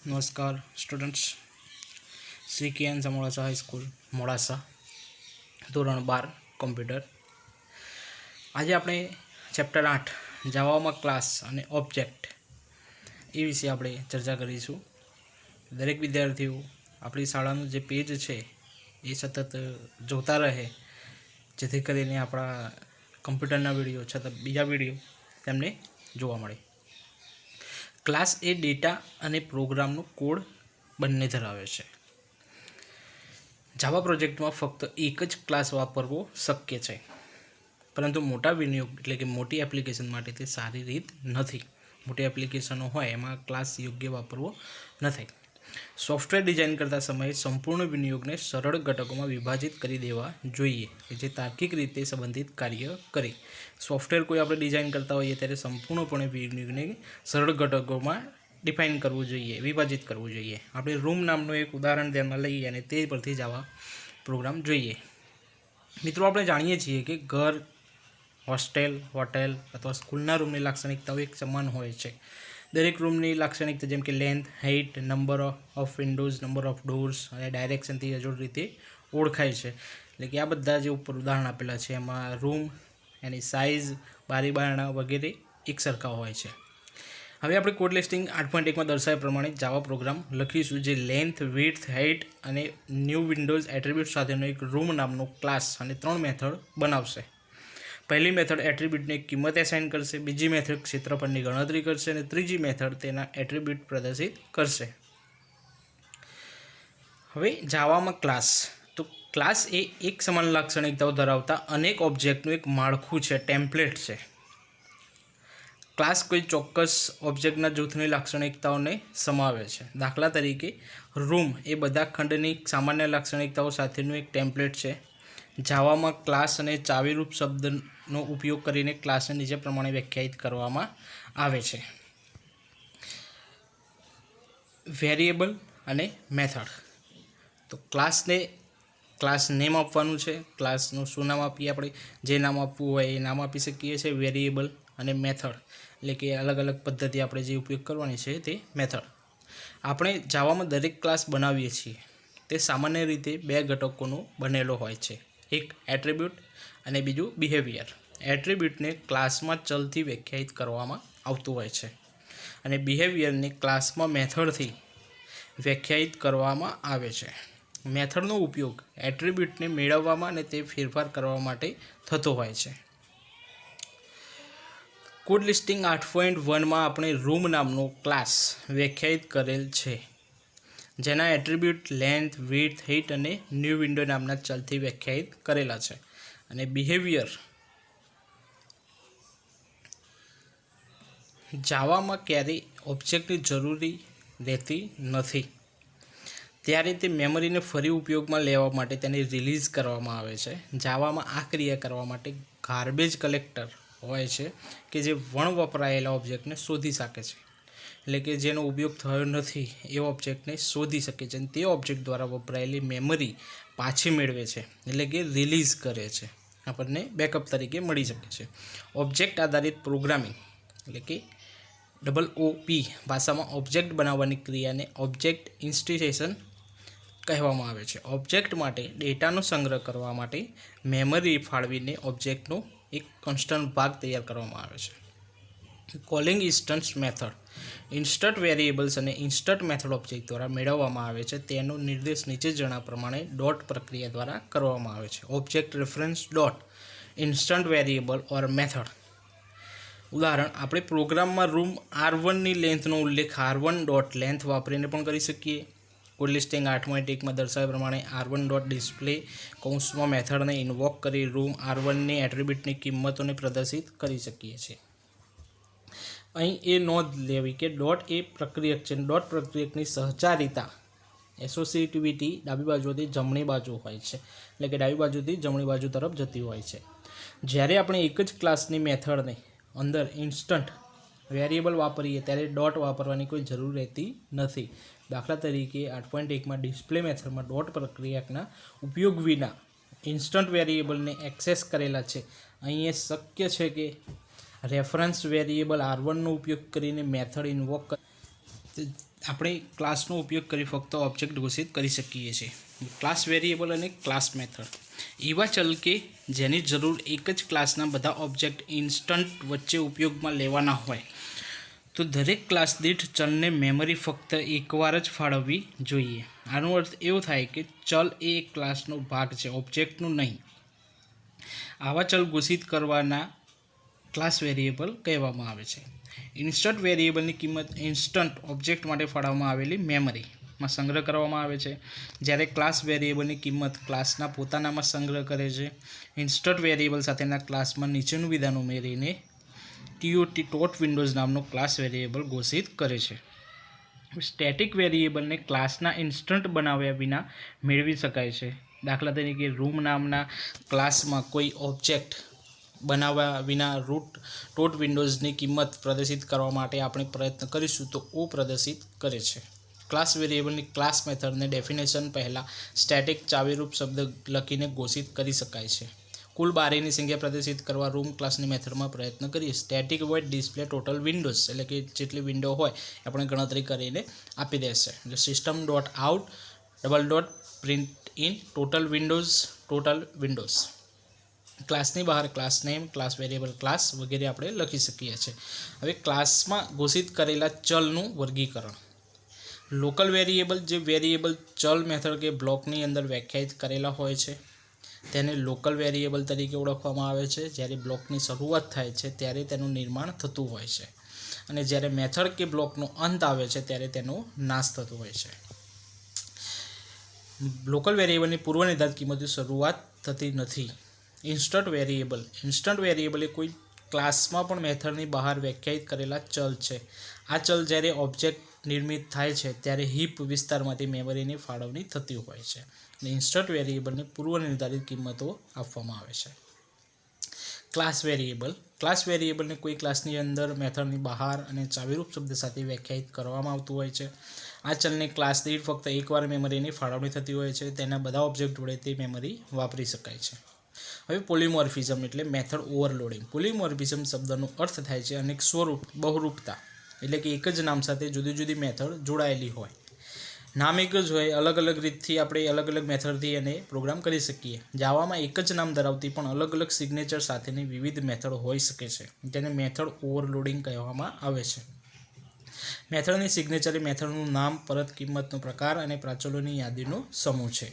नमस्कार students. Shri K N Modasa high school Modasa धोरण 12 computer. आज આપણે ચેપ્ટર 8 જાવામાં ક્લાસ અને ઓબ્જેક્ટ એ વિશે આપણે ચર્ચા કરીશું। દરેક વિદ્યાર્થીઓ આપણી શાળાનું જે પેજ છે એ સતત જોતા રહે, જેથી કરીને આપણા કમ્પ્યુટરના વિડીયો છતાં બીજા વિડીયો તેમને જોવા મળે। ક્લાસ એ ડેટા અને પ્રોગ્રામનો કોડ બંને ધરાવે છે। જાવા પ્રોજેક્ટમાં ફક્ત એક જ ક્લાસ વાપરવો શક્ય છે, પરંતુ મોટા વિનિયોગ એટલે કે મોટી એપ્લિકેશન માટે તે સારી રીત નથી। મોટી એપ્લિકેશનો હોય એમાં ક્લાસ યોગ્ય વાપરવો નથી। સોફ્ટવેર ડિઝાઇન કરતા સમયે સંપૂર્ણ વિનિયોગને સરળ ઘટકોમાં વિભાજિત કરી દેવા જોઈએ કે જે તાર્કિક રીતે સંબંધિત કાર્ય કરે। સોફ્ટવેર કોઈ આપણે ડિઝાઇન કરતા હોઈએ ત્યારે સંપૂર્ણપણે વિનિયોગને સરળ ઘટકોમાં ડિફાઇન કરવું જોઈએ, વિભાજિત કરવું જોઈએ। આપણે રૂમ નામનું એક ઉદાહરણ ધ્યાનમાં લઈએ અને તે પરથી જાવા પ્રોગ્રામ જોઈએ। મિત્રો, આપણે જાણીએ છીએ કે ઘર, હોસ્ટેલ, હોટેલ અથવા સ્કૂલના રૂમની લાક્ષણિકતાઓ એક સમાન હોય છે। દરેક રૂમની લાક્ષણિકતા જેમ કે length, height, number of Windows, number of doors અને ડાયરેક્શનથી અજોડ રીતે ઓળખાય છે। એટલે કે આ બધા જે ઉપર ઉદાહરણ આપેલા છે એમાં રૂમ, એની સાઇઝ, બારી બારણા વગેરે એક સરખા હોય છે। હવે આપણે કોડ લિસ્ટિંગ 8.1માં દર્શાવ્યા પ્રમાણે જાવા પ્રોગ્રામ લખીશું, જે લેન્થ, વિડ્થ, હાઇટ અને ન્યૂ વિન્ડોઝ એટ્રીબ્યુટ સાથેનો એક રૂમ નામનો ક્લાસ અને 3 મેથડ બનાવશે। પહેલી મેથડ એટ્રીબ્યુટને એક કિંમત એસાઇન કરશે, બીજી મેથડ ક્ષેત્રફળની ગણતરી કરશે અને ત્રીજી મેથડ તેના એટ્રીબ્યુટ પ્રદર્શિત કરશે। હવે જાવામાં ક્લાસ, તો ક્લાસ એ એક સમાન લાક્ષણિકતાઓ ધરાવતા અનેક ઓબ્જેક્ટનું એક માળખું છે, ટેમ્પલેટ છે। ક્લાસ કોઈ ચોક્કસ ઓબ્જેક્ટના જૂથની લાક્ષણિકતાઓને સમાવે છે। દાખલા તરીકે રૂમ એ બધા ખંડની સામાન્ય લાક્ષણિકતાઓ સાથેનું એક ટેમ્પલેટ છે। જાવામાં ક્લાસ અને ચાવીરૂપ શબ્દનો ઉપયોગ કરીને ક્લાસને નીચે પ્રમાણે વ્યાખ્યાયિત કરવામાં આવે છે: વેરિયેબલ અને મેથડ। તો ક્લાસને ક્લાસ નેમ આપવાનું છે, ક્લાસનું શું નામ આપીએ, આપણે જે નામ આપવું હોય એ નામ આપી શકીએ છીએ। વેરિયેબલ અને મેથડ એટલે કે અલગ અલગ પદ્ધતિ આપણે જે ઉપયોગ કરવાની છે તે મેથડ। આપણે જાવામાં દરેક ક્લાસ બનાવીએ છીએ તે સામાન્ય રીતે બે ઘટકોનો બનેલો હોય છે, એક એટ્રીબ્યુટ અને બીજું બિહેવિયર। એટ્રીબ્યુટને ક્લાસમાં ચલથી વ્યાખ્યાયિત કરવામાં આવતું હોય છે અને બિહેવિયરને ક્લાસમાં મેથડથી વ્યાખ્યાયિત કરવામાં આવે છે। મેથડનો ઉપયોગ એટ્રીબ્યુટને મેળવવામાં અને તે ફેરફાર કરવા માટે થતો હોય છે। કોડ લિસ્ટિંગ 8.1માં આપણે રૂમ નામનો ક્લાસ વ્યાખ્યાયિત કરેલ છે, જેના એટ્રીબ્યુટ લેન્થ, વિડ્થ, હાઇટ અને ન્યૂ વિન્ડો નામના ચલથી વ્યાખ્યાયિત કરેલા છે અને બિહેવિયર જાવામાં ક્યારેય ઓબ્જેક્ટની જરૂરી રહેતી નથી, ત્યારે તે મેમરીને ફરી ઉપયોગમાં લેવા માટે તેને રિલીઝ કરવામાં આવે છે। જાવામાં આ ક્રિયા કરવા માટે ગાર્બેજ કલેક્ટર હોય છે કે જે વપરાયેલા ઓબ્જેક્ટને શોધી શકે છે, એટલે કે જેનો ઉપયોગ થયો નથી એ ઓબ્જેક્ટને શોધી શકે છે અને તે ઓબ્જેક્ટ દ્વારા વપરાયેલી મેમરી પાછી મેળવે છે, એટલે કે રિલીઝ કરે છે, આપણને બેકઅપ તરીકે મળી શકે છે। ઓબ્જેક્ટ આધારિત પ્રોગ્રામિંગ એટલે કે OOP ભાષામાં ઓબ્જેક્ટ બનાવવાની ક્રિયાને ઓબ્જેક્ટ ઇન્સ્ટિટ્યુશન કહેવામાં આવે છે। ઓબ્જેક્ટ માટે ડેટાનો સંગ્રહ કરવા માટે મેમરી ફાળવીને ઓબ્જેક્ટનો એક કોન્સ્ટન્ટ ભાગ તૈયાર કરવામાં આવે છે। Calling instance method instant variables અને ઇન્સ્ટન્ટ મેથડ ઓબ્જેક્ટ દ્વારા મેળવવામાં આવે છે। તેનો નિર્દેશ નીચે જણાવ્યા પ્રમાણે ડોટ પ્રક્રિયા દ્વારા કરવામાં આવે છે। Object reference dot instant variable or method. ઉદાહરણ, આપણે પ્રોગ્રામમાં રૂમ R1ની લેન્થનો ઉલ્લેખ R1 ડોટ લેન્થ વાપરીને પણ કરી શકીએ। કોડ લિસ્ટિંગ 8.1માં દર્શાવ્યા પ્રમાણે R1 ડોટ ડિસ્પ્લે કૌંસમાં મેથડને ઇન્વોક કરી રૂમ R1ની એટ્રીબ્યુટની કિંમતોને પ્રદર્શિત કરી શકીએ છીએ। અહીં એ નોંધ લેવી કે ડોટ એ પ્રક્રિયક છે, ડોટ પ્રક્રિયકની સહચારિતા એસોસિએટિવિટી ડાબી બાજુથી જમણી બાજુ હોય છે, એટલે કે ડાબી બાજુથી જમણી બાજુ તરફ જતી હોય છે। જ્યારે આપણે એક જ ક્લાસની મેથડને અંદર ઇન્સ્ટન્ટ વેરિયેબલ વાપરીએ ત્યારે ડોટ વાપરવાની કોઈ જરૂર રહેતી નથી। દાખલા તરીકે 8.1માં ડિસ્પ્લે મેથડમાં ડોટ પ્રક્રિયકના ઉપયોગ વિના ઇન્સ્ટન્ટ વેરિયેબલને એક્સેસ કરેલા છે। અહીં એ શક્ય છે કે રેફરન્સ વેરિયેબલ R1નો ઉપયોગ કરીને મેથડ ઇન્વોક આપણે ક્લાસનો ઉપયોગ કરી ફક્ત ઓબ્જેક્ટ ઘોષિત કરી શકીએ છીએ. ક્લાસ વેરિયેબલ અને ક્લાસ મેથડ એવા ચલ કે જેની જરૂર એક જ ક્લાસના બધા ઓબ્જેક્ટ ઇન્સ્ટન્ટ વચ્ચે ઉપયોગમાં લેવાના હોય તો દરેક ક્લાસ દીઠ ચલને મેમરી ફક્ત એકવાર જ ફાળવવી જોઈએ. આનો અર્થ એવો થાય કે ચલ એ એક ક્લાસનો ભાગ છે, ઓબ્જેક્ટનું નહીં. આવા ચલ ઘોષિત કરવાના ક્લાસ વેરિયેબલ કહેવામાં આવે છે. ઇન્સ્ટન્ટ વેરિયેબલની કિંમત ઇન્સ્ટન્ટ ઓબ્જેક્ટ માટે ફાળવવામાં આવેલી મેમરીમાં સંગ્રહ કરવામાં આવે છે, જ્યારે ક્લાસ વેરિયેબલની કિંમત ક્લાસના પોતાનામાં સંગ્રહ કરે છે. ઇન્સ્ટન્ટ વેરિયેબલ સાથેના ક્લાસમાં નીચેનું વિધાન ઉમેરીને ટોટ વિન્ડોઝ નામનો ક્લાસ વેરિયેબલ ઘોષિત કરે છે. સ્ટેટિક વેરિયેબલને ક્લાસના ઇન્સ્ટન્ટ બનાવ્યા વિના મેળવી શકાય છે. દાખલા તરીકે રૂમ નામના ક્લાસમાં કોઈ ઓબ્જેક્ટ બનાવવા વિના ટોટ વિન્ડોઝની કિંમત પ્રદર્શિત કરવા માટે આપણે પ્રયત્ન કરીશું તો ઓ પ્રદર્શિત કરે છે. ક્લાસ વેરિયેબલની ક્લાસ મેથડને ડેફિનેશન પહેલાં સ્ટેટિક ચાવીરૂપ શબ્દ લખીને ઘોષિત કરી શકાય છે. કુલ બારીની સંખ્યા પ્રદર્શિત કરવા રૂમ ક્લાસની મેથડમાં પ્રયત્ન કરીએ. Static void display total Windows, એટલે કે જેટલી વિન્ડો હોય આપણે ગણતરી કરીને આપી દેશે. એટલે system dot out print in total Windows. ક્લાસની બહાર class name, class variable class વગેરે આપણે લખી શકીએ છીએ. હવે ક્લાસમાં ઘોષિત કરેલા ચલનું વર્ગીકરણ. લોકલ વેરિયેબલ જે વેરિયેબલ ચલ મેથડ કે બ્લોકની અંદર વ્યાખ્યાયિત કરેલા હોય છે તેને લોકલ વેરિયેબલ તરીકે ઓળખવામાં આવે છે. જ્યારે બ્લોકની શરૂઆત થાય છે ત્યારે તેનું નિર્માણ થતું હોય છે અને જ્યારે મેથડ કે બ્લોકનો અંત આવે છે ત્યારે તેનો નાશ થતો હોય છે. લોકલ વેરિયેબલની પૂર્વ નિર્ધારિત કિંમતથી શરૂઆત થતી નથી. ઇન્સ્ટન્ટ વેરિયેબલ એ કોઈ ક્લાસમાં પણ મેથડની બહાર વ્યાખ્યાયિત કરેલા ચલ છે. આ ચલ જ્યારે ઓબ્જેક્ટ નિર્મિત થાય છે ત્યારે હીપ વિસ્તારમાંથી મેમરીની ફાળવણી થતી હોય છે. અને ઇન્સ્ટન્ટ વેરિયેબલની પૂર્વ નિર્ધારિત કિંમતો આપવામાં આવે છે. ક્લાસ વેરિયેબલને કોઈ ક્લાસની અંદર મેથડની બહાર અને ચાવીરૂપ શબ્દ સાથે વ્યાખ્યાયિત કરવામાં આવતું હોય છે. આ ચલને ક્લાસ દીઠ ફક્ત એકવાર મેમરીની ફાળવણી થતી હોય છે. તેના બધા ઓબ્જેક્ટ જોડે તે મેમરી વાપરી શકાય છે. હવે પોલિમોર્ફિઝમ એટલે મેથડ ઓવરલોડિંગ. પોલિમોર્ફિઝમ શબ્દનો અર્થ થાય છે અનેક સ્વરૂપ, બહુરૂપતા, એટલે કે એક જ નામ સાથે જુદી જુદી મેથડ જોડાયેલી હોય. નામ એક જ હોય, અલગ અલગ રીતથી આપણે અલગ અલગ મેથડથી એને પ્રોગ્રામ કરી શકીએ. જાવામાં એક જ નામ ધરાવતી પણ અલગ અલગ સિગ્નેચર સાથેની વિવિધ મેથડ હોઈ શકે છે. તેને મેથડ ઓવરલોડિંગ કહેવામાં આવે છે. મેથડની સિગ્નેચર એ મેથડનું નામ, પરત કિંમતનો પ્રકાર અને પ્રાચલોની યાદીનો સમૂહ છે.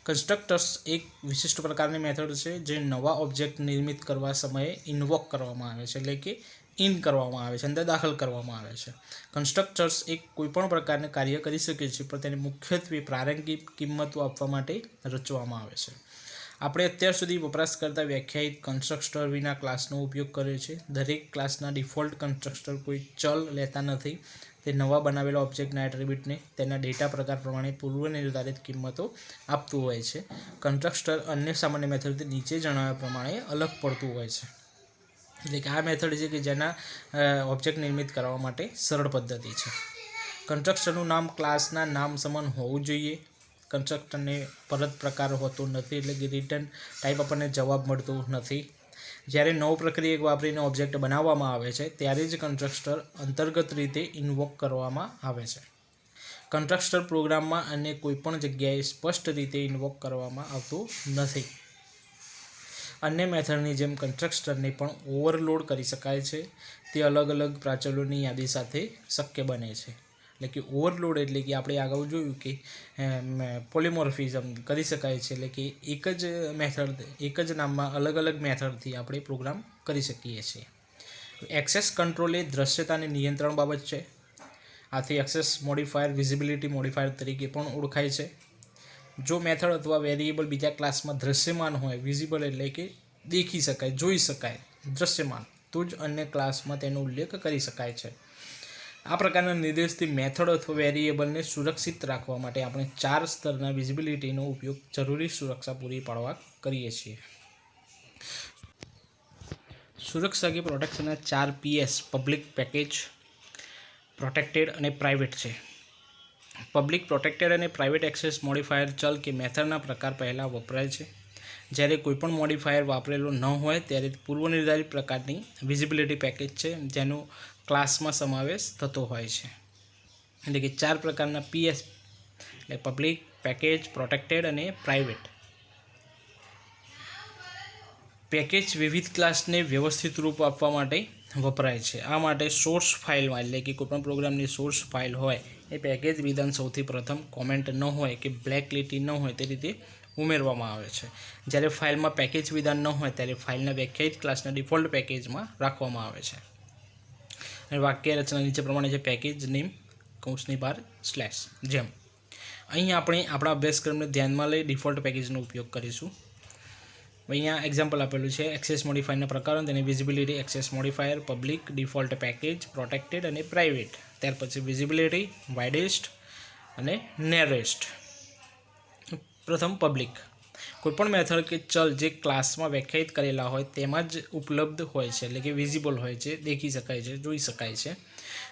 કન્સ્ટ્રક્ટર્સ એક વિશિષ્ટ પ્રકારની મેથડ છે જે નવા ઓબ્જેક્ટ નિર્મિત કરવા સમયે ઇન્વોક કરવામાં આવે છે, એટલે કે ઇન કરવામાં આવે છે, અંદર દાખલ કરવામાં આવે છે. કન્સ્ટ્રક્ટર્સ એક કોઈપણ પ્રકારનું કાર્ય કરી શકે છે પણ તેને મુખ્યત્વે પ્રારંભિક કિંમતો આપવા માટે રચવામાં આવે છે. આપણે અત્યાર સુધી વપરાશકર્તા વ્યાખ્યાયિત કન્સ્ટ્રક્ટર વિના ક્લાસનો ઉપયોગ કર્યો છે. દરેક ક્લાસના ડિફોલ્ટ કન્સ્ટ્રક્ટર કોઈ ચલ લેતા નથી. તે નવા બનાવેલા ઓબ્જેક્ટના એટ્રીબ્યુટને તેના ડેટા પ્રકાર પ્રમાણે પૂર્વ નિર્ધારિત કિંમતો આપતું હોય છે. કન્સ્ટ્રક્ટર અન્ય સામાન્ય મેથડથી નીચે જણાવ્યા પ્રમાણે અલગ પડતું હોય છે. એટલે કે આ મેથડ છે કે જેના ઓબ્જેક્ટ નિર્મિત કરવા માટે સરળ પદ્ધતિ છે. કન્સ્ટ્રક્ટરનું નામ ક્લાસના નામ સમાન હોવું જોઈએ. કન્સ્ટ્રક્ટરને પરત પ્રકાર હોતો નથી, એટલે કે રિટર્ન ટાઈપ આપણને જવાબ મળતો નથી. જ્યારે નવ પ્રક્રિયક વાપરીને ઓબ્જેક્ટ બનાવવામાં આવે છે ત્યારે જ કન્સ્ટ્રક્ટર અંતર્ગત રીતે ઇન્વોક કરવામાં આવે છે. કન્સ્ટ્રક્ટર પ્રોગ્રામમાં અન્ય કોઈપણ જગ્યાએ સ્પષ્ટ રીતે ઇન્વોક કરવામાં આવતું નથી. અન્ય મેથડની જેમ કન્સ્ટ્રક્ટરને પણ ઓવરલોડ કરી શકાય છે. તે અલગ અલગ પ્રાચલોની યાદી સાથે શક્ય બને છે. એટલે કે ઓવરલોડ એટલે કે આપણે અગાઉ જોયું કે પોલિમોર્ફિઝમ કરી શકાય છે, એટલે કે એક જ નામમાં અલગ અલગ મેથડથી આપણે પ્રોગ્રામ કરી શકીએ છીએ. એક્સેસ કંટ્રોલ એ દ્રશ્યતા અને નિયંત્રણ બાબત છે. આથી એક્સેસ મોડિફાયર વિઝિબિલિટી મોડિફાયર તરીકે પણ ઓળખાય છે. જો મેથડ અથવા વેરિયેબલ બીજા ક્લાસમાં દ્રશ્યમાન હોય, વિઝિબલ એટલે કે દેખી શકાય, જોઈ શકાય, દ્રશ્યમાન, તો જ અન્ય ક્લાસમાં તેનો ઉલ્લેખ કરી શકાય છે. આ પ્રકારના નિર્દેશથી મેથડ અથવા વેરિયેબલને સુરક્ષિત રાખવા માટે આપણે 4 સ્તરના વિઝિબિલિટીનો ઉપયોગ જરૂરી સુરક્ષા પૂરી પાડવા કરીએ છીએ. સુરક્ષા કે પ્રોટેક્શનના 4 PS પબ્લિક, પેકેજ, પ્રોટેક્ટેડ અને પ્રાઇવેટ છે. પબ્લિક, પ્રોટેક્ટેડ અને પ્રાઇવેટ એક્સેસ મોડિફાયર ચલ કે મેથડના પ્રકાર પહેલાં વપરાય છે. જ્યારે કોઈપણ મોડિફાયર વાપરેલો ન હોય ત્યારે પૂર્વ નિર્ધારિત પ્રકારની વિઝિબિલિટી પેકેજ છે જેનું ક્લાસમાં સમાવેશ થતો હોય છે. એટલે કે 4 પ્રકારના PS એટલે પબ્લિક, પેકેજ, પ્રોટેક્ટેડ અને પ્રાઇવેટ. પેકેજ વિવિધ ક્લાસને વ્યવસ્થિત રૂપ આપવા માટે વપરાય છે. આ માટે સોર્સ ફાઇલમાં એટલે કે કોઈપણ પ્રોગ્રામની સોર્સ ફાઇલ હોય એ પેકેજ વિધાન સૌથી પ્રથમ કોમેન્ટ ન હોય કે બ્લેક લીટી ન હોય તે રીતે ઉમેરવામાં આવે છે. જ્યારે ફાઇલમાં પેકેજ વિધાન ન હોય ત્યારે ફાઇલના વ્યાખ્યાયિત ક્લાસના ડિફોલ્ટ પેકેજમાં રાખવામાં આવે છે. અને વાક્ય રચના નીચે પ્રમાણે છે. પેકેજ નેમ કૌંસની બહાર સ્લેશ. જેમ અહીં આપણે આપણા અભ્યાસક્રમને ધ્યાનમાં લઈ ડિફોલ્ટ પેકેજનો ઉપયોગ કરીશું. અહીંયા એક્ઝામ્પલ આપેલું છે. એક્સેસ મોડિફાયરના પ્રકારો તેને visibility, access modifier, public, default package, protected અને પ્રાઇવેટ. ત્યાર પછી વિઝિબિલિટી, વાઇડેસ્ટ અને નેરેસ્ટ. પ્રથમ પબ્લિક. કોઈપણ મેથડ કે ચલ જે ક્લાસમાં વ્યાખ્યાયિત કરેલા હોય તેમાં જ ઉપલબ્ધ હોય છે, એટલે કે વિઝિબલ હોય છે, દેખી શકાય છે, જોઈ શકાય છે.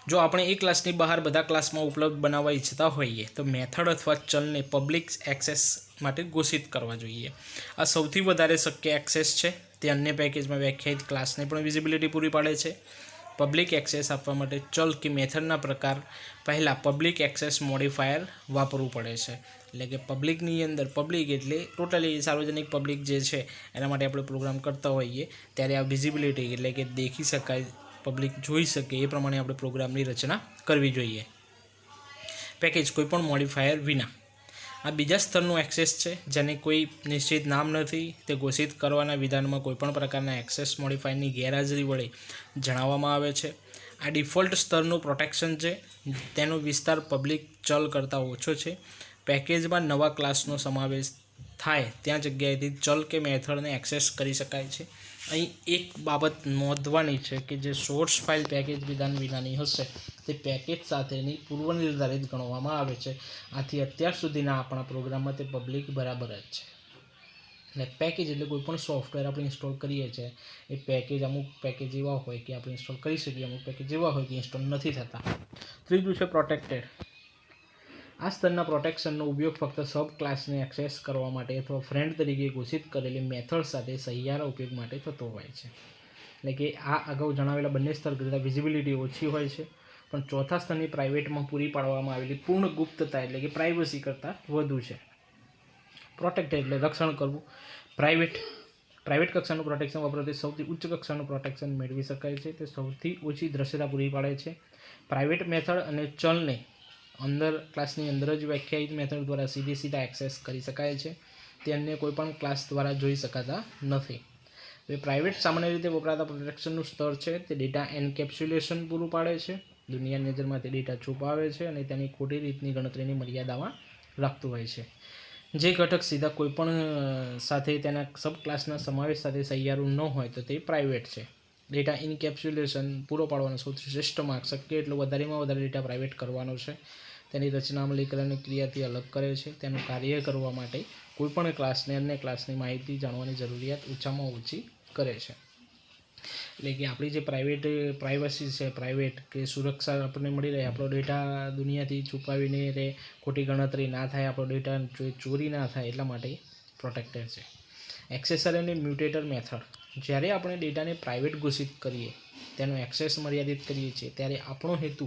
જો આપણે એ ક્લાસની બહાર બધા ક્લાસમાં ઉપલબ્ધ બનાવવા ઈચ્છતા હોઈએ તો મેથડ અથવા ચલને પબ્લિક એક્સેસ માટે ઘોષિત કરવા જોઈએ. આ સૌથી વધારે શક્ય એક્સેસ છે. તે અન્ય પેકેજમાં વ્યાખ્યાયિત ક્લાસને પણ વિઝિબિલિટી પૂરી પાડે છે. પબ્લિક એક્સેસ આપવા માટે ચલ કે મેથડના પ્રકાર પહેલાં પબ્લિક એક્સેસ મોડિફાયર વાપરવું પડે છે. એટલે કે પબ્લિકની અંદર પબ્લિક એટલે ટોટલી સાર્વજનિક પબ્લિક જે છે એના માટે આપણે પ્રોગ્રામ કરતા હોઈએ ત્યારે આ વિઝિબિલિટી એટલે કે દેખી શકાય, પબ્લિક જોઈ શકે એ પ્રમાણે આપણે પ્રોગ્રામની રચના કરવી જોઈએ. પેકેજ કોઈપણ મોડિફાયર વિના. આ બીજા સ્તરનું એક્સેસ છે જેને કોઈ નિશ્ચિત નામ નથી. તે ઘોષિત કરવાના વિધાનમાં કોઈપણ પ્રકારના એક્સેસ મોડિફાયરની ગેરહાજરી વડે જણાવવામાં આવે છે. આ ડિફોલ્ટ સ્તરનું પ્રોટેક્શન છે. તેનો વિસ્તાર પબ્લિક ચલ કરતાં ઓછો છે. પેકેજમાં નવા ક્લાસનો સમાવેશ થાય ત્યાં જગ્યાએથી ચલ કે મેથડને એક્સેસ કરી શકાય છે. અહીં એક બાબત નોંધવાની છે કે જે સોર્સ ફાઇલ પેકેજ વિધાન વિનાની હશે તે પેકેજ સાથેની પૂર્વનિર્ધારિત ગણવામાં આવે છે. આથી અત્યાર સુધીના આપણા પ્રોગ્રામમાં તે પબ્લિક બરાબર જ છે. એટલે પેકેજ એટલે કોઈ પણ સોફ્ટવેર આપણે ઇન્સ્ટોલ કરીએ છીએ એ પેકેજ અમુક પેકેજ એવા હોય કે આપણે ઇન્સ્ટોલ કરી શકીએ, અમુક પેકેજ એવા હોય કે ઇન્સ્ટોલ નથી થતા. ત્રીજું છે પ્રોટેક્ટેડ. આ સ્તરના પ્રોટેક્શનનો ઉપયોગ ફક્ત સબ ક્લાસને એક્સેસ કરવા માટે અથવા ફ્રેન્ડ તરીકે ઘોષિત કરેલી મેથડ સાથે સહિયારા ઉપયોગ માટે થતો હોય છે. એટલે કે આ અગાઉ જણાવેલા બંને સ્તર કરતાં વિઝિબિલિટી ઓછી હોય છે, પણ ચોથા સ્તરની પ્રાઇવેટમાં પૂરી પાડવામાં આવેલી પૂર્ણ ગુપ્તતા એટલે કે પ્રાઇવસી કરતાં વધુ છે. પ્રોટેક્ટેડ એટલે રક્ષણ કરવું. પ્રાઇવેટ કક્ષાનું પ્રોટેક્શન વપરાતી સૌથી ઉચ્ચ કક્ષાનું પ્રોટેક્શન મેળવી શકાય છે. તે સૌથી ઓછી દ્રશ્યતા પૂરી પાડે છે. પ્રાઇવેટ મેથડ અને ચલને અંદર ક્લાસની અંદર જ વ્યાખ્યાયિત મેથડ દ્વારા સીધા એક્સેસ કરી શકાય છે. તે અન્ય કોઈપણ ક્લાસ દ્વારા જોઈ શકાતા નથી. હવે પ્રાઇવેટ સામાન્ય રીતે વપરાતા પ્રોટેક્શનનું સ્તર છે તે ડેટા એન્કેપ્સ્યુલેશન પૂરું પાડે છે. દુનિયાની નજરમાંથી ડેટા છુપાવે છે અને તેની ખોટી રીતની ગણતરીની મર્યાદામાં રાખતું હોય છે. જે ઘટક સીધા કોઈપણ સાથે તેના સબ ક્લાસના સમાવેશ સાથે સહિયારું ન હોય તો તે પ્રાઇવેટ છે. ડેટા ઇન્કેપ્સ્યુલેશન પૂરો પાડવાનો સૌથી શ્રેષ્ઠ માર્ગ શક્ય એટલો વધારેમાં વધારે ડેટા પ્રાઇવેટ કરવાનો છે. તેની રચના અમલીકરણની ક્રિયાથી અલગ કરે છે. તેનું કાર્ય કરવા માટે કોઈપણ ક્લાસને અન્ય ક્લાસની માહિતી જાણવાની જરૂરિયાત ઓછામાં ઓછી કરે છે. એટલે કે આપણી જે પ્રાઇવસી છે, પ્રાઇવેટ કે સુરક્ષા આપણને મળી રહે, આપણો ડેટા દુનિયાથી છુપાવીને રહે, ખોટી ગણતરી ના થાય, આપણો ડેટા ચોરી ના થાય એટલા માટે પ્રોટેક્ટેડ છે. એક્સેસર અને મ્યુટેટર મેથડ. જ્યારે આપણે ડેટાને પ્રાઇવેટ ઘોષિત કરીએ, તેનો એક્સેસ મર્યાદિત કરીએ છીએ ત્યારે આપણો હેતુ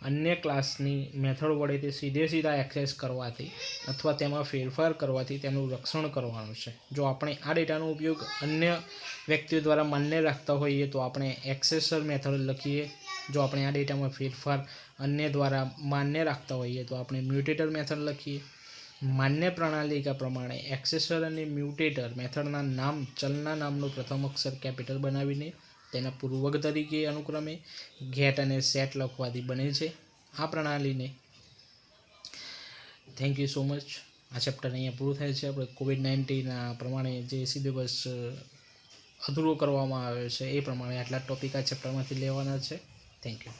અન્ય ક્લાસની મેથડ વડે તે સીધા એક્સેસ કરવાથી અથવા તેમાં ફેરફાર કરવાથી તેનું રક્ષણ કરવાનું છે. જો આપણે આ ડેટાનો ઉપયોગ અન્ય વ્યક્તિઓ દ્વારા માન્ય રાખતા હોઈએ તો આપણે એક્સેસર મેથડ લખીએ. જો આપણે આ ડેટામાં ફેરફાર અન્ય દ્વારા માન્ય રાખતા હોઈએ તો આપણે મ્યુટેટર મેથડ લખીએ. માન્ય પ્રણાલિકા પ્રમાણે એક્સેસર અને મ્યુટેટર મેથડના નામ ચલના નામનો પ્રથમ અક્ષર કેપિટલ બનાવીને તેના પૂર્વક તરીકે અનુક્રમે ગેટ અને સેટ લખવાથી બને છે. આ પ્રણાલીને થેન્ક યુ સો મચ. આ ચેપ્ટર અહીંયા પૂરું થાય છે. આપણે COVID-19 પ્રમાણે જે સિલેબસ અધૂરો કરવામાં આવ્યો છે એ પ્રમાણે આટલા ટોપિક આ ચેપ્ટરમાંથી લેવાના છે. Thank you.